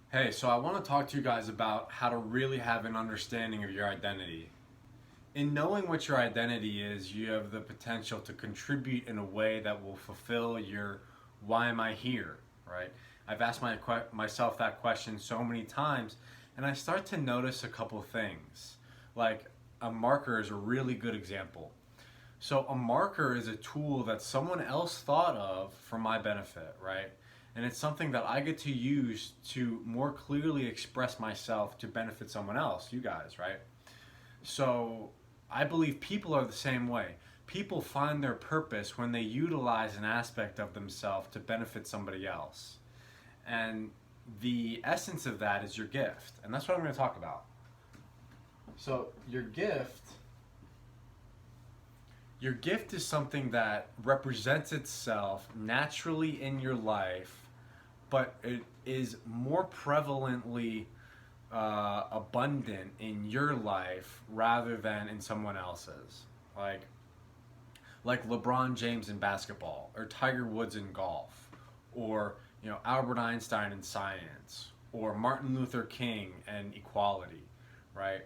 Hey, so I want to talk to you guys about how to really have an understanding of your identity. In knowing what your identity is, you have the potential to contribute in a way that will fulfill your why am I here, right? I've asked myself that question so many times, and I start to notice a couple things. Like a marker is a really good example. So a marker is a tool that someone else thought of for my benefit, right? And it's something that I get to use to more clearly express myself to benefit someone else, you guys, right? So I believe people are the same way. People find their purpose when they utilize an aspect of themselves to benefit somebody else. And the essence of that is your gift. And that's what I'm going to talk about. So your gift is something that represents itself naturally in your life, but it is more prevalently abundant in your life rather than in someone else's. Like like LeBron James in basketball, or Tiger Woods in golf, or Albert Einstein in science, or Martin Luther King and equality, right?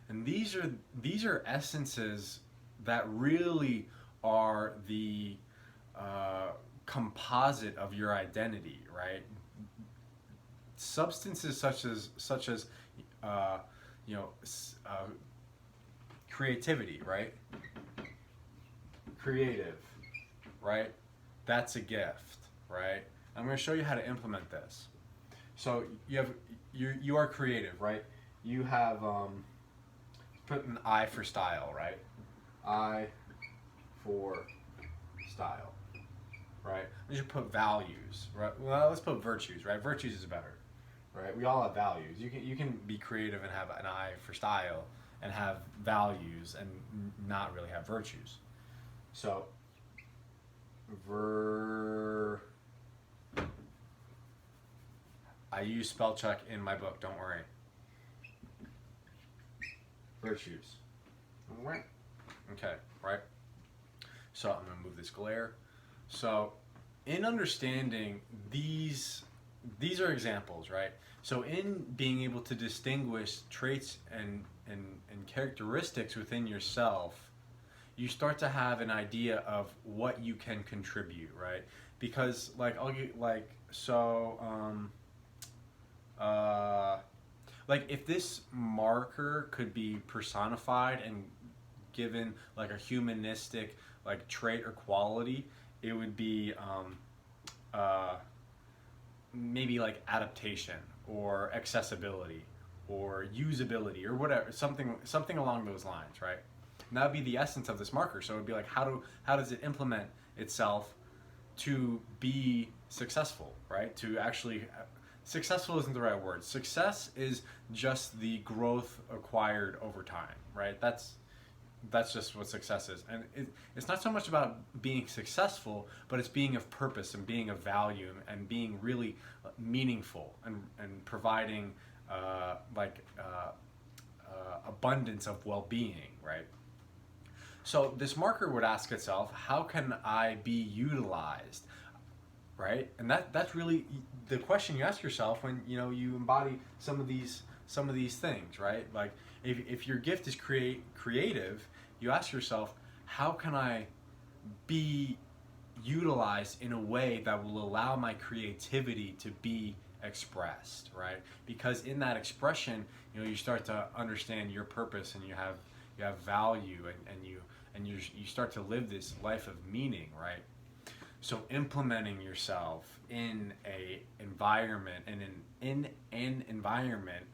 And these are essences that really are the uh, composite of your identity, right? Substances such as uh, you know uh, creativity, right? Creative, right? That's a gift, right? I'm going to show you how to implement this. So you are creative, right? You have put an I for style, right? I for style, right? We should put values, right? Well, let's put virtues, right? Virtues is better, right? We all have values. You can be creative and have an eye for style, and have values and not really have virtues. So ver I use spell check in my book. Don't worry. Virtues. Okay, right. So I'm gonna move this glare. So in understanding these are examples, right? So in being able to distinguish traits and characteristics within yourself, you start to have an idea of what you can contribute, right? Because like I'll get uh like if this marker could be personified and given like a humanistic like trait or quality, it would be uh maybe like adaptation or accessibility or usability or whatever, something along those lines, right? And that would be the essence of this marker. So it would be like how does it implement itself to be successful, right? To actually successful isn't the right word. Success is just the growth acquired over time, right? That's just what success is. And it's not so much about being successful, but it's being of purpose and being of value and being really meaningful and providing abundance of well-being, right? So this marker would ask itself, how can I be utilized, right? And that's really the question you ask yourself when you embody some of these things, right? Like if your gift is creative, you ask yourself, how can I be utilized in a way that will allow my creativity to be expressed, right? Because in that expression, you start to understand your purpose, and you have value, and you start to live this life of meaning, right? So implementing yourself in a environment and in an environment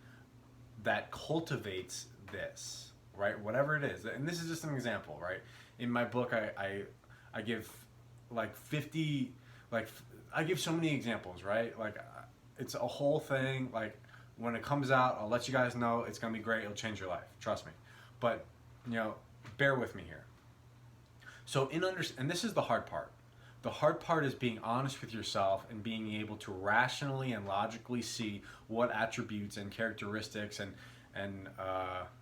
that cultivates this, right? Whatever it is, and this is just an example, right? In my book, I give like 50, like I give so many examples, right? Like it's a whole thing. Like when it comes out, I'll let you guys know. It's gonna be great. It'll change your life. Trust me. But bear with me here. So and this is the hard part. The hard part is being honest with yourself and being able to rationally and logically see what attributes and characteristics and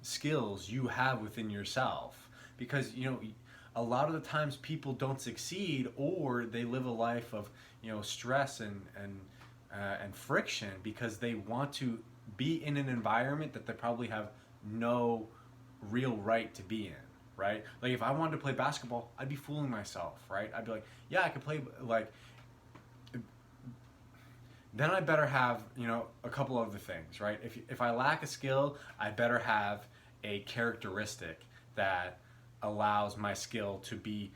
skills you have within yourself. Because a lot of the times people don't succeed, or they live a life of stress and friction because they want to be in an environment that they probably have no real right to be in, right? Like if I wanted to play basketball, I'd be fooling myself, right? I'd be like, yeah, I could play, like, then I better have, you know, a couple other things, right? If I lack a skill, I better have a characteristic that allows my skill to be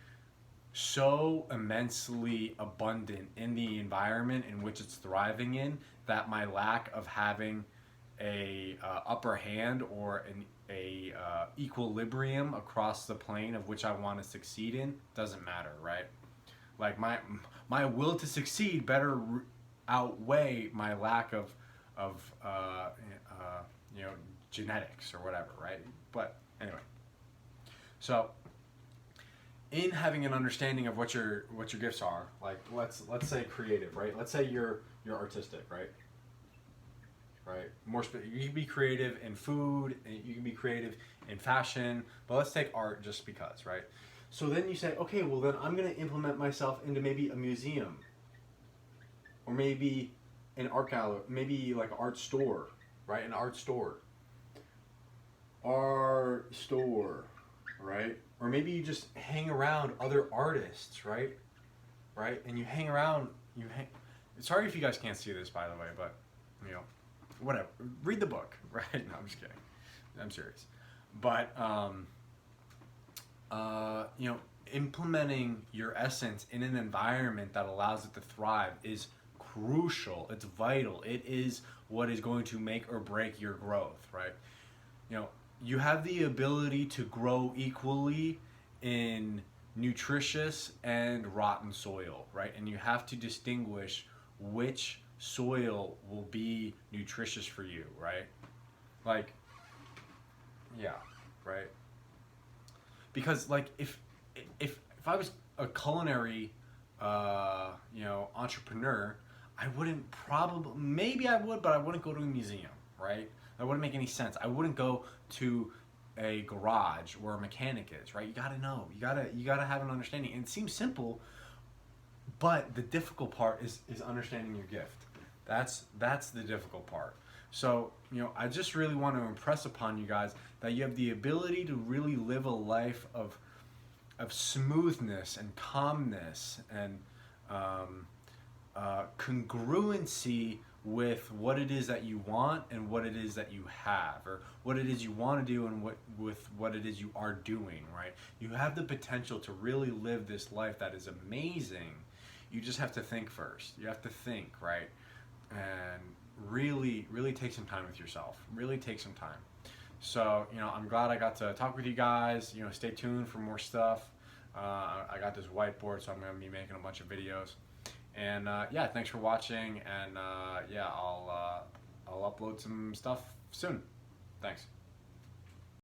so immensely abundant in the environment in which it's thriving in that my lack of having a upper hand or a equilibrium across the plane of which I want to succeed in doesn't matter, right? Like my will to succeed better outweigh my lack of you know, genetics or whatever, right? But anyway, so in having an understanding of what your gifts are, like let's say creative, right? Let's say you're artistic, right? Right. You can be creative in food, and you can be creative in fashion, but let's take art just because, right? So then you say, okay, well then I'm going to implement myself into maybe a museum, or maybe an art gallery, maybe like an art store, right? An art store, right? Or maybe you just hang around other artists, right? Right? And you hang around, sorry if you guys can't see this, by the way, but, you know, whatever. Read the book, right? No, I'm just kidding. I'm serious. But, you know, implementing your essence in an environment that allows it to thrive is crucial. It's vital. It is what is going to make or break your growth, right? You know, you have the ability to grow equally in nutritious and rotten soil, right? And you have to distinguish which soil will be nutritious for you, right? Like, yeah, right? Because like if I was a culinary you know, entrepreneur, I wouldn't maybe I would, but I wouldn't go to a museum, right? That wouldn't make any sense. I wouldn't go to a garage where a mechanic is, right? You gotta know. You gotta have an understanding. And it seems simple, but the difficult part is understanding your gift. That's the difficult part. So, you know, I just really want to impress upon you guys that you have the ability to really live a life of smoothness and calmness and congruency with what it is that you want and what it is that you have, or what it is you want to do and what it is you are doing, right? You have the potential to really live this life that is amazing. You just have to think first. You have to think, right? And really take some time with yourself. Really take some time. So, you know, I'm glad I got to talk with you guys. You know, stay tuned for more stuff. I got this whiteboard, so I'm going to be making a bunch of videos. And yeah, thanks for watching. And yeah, I'll upload some stuff soon. Thanks.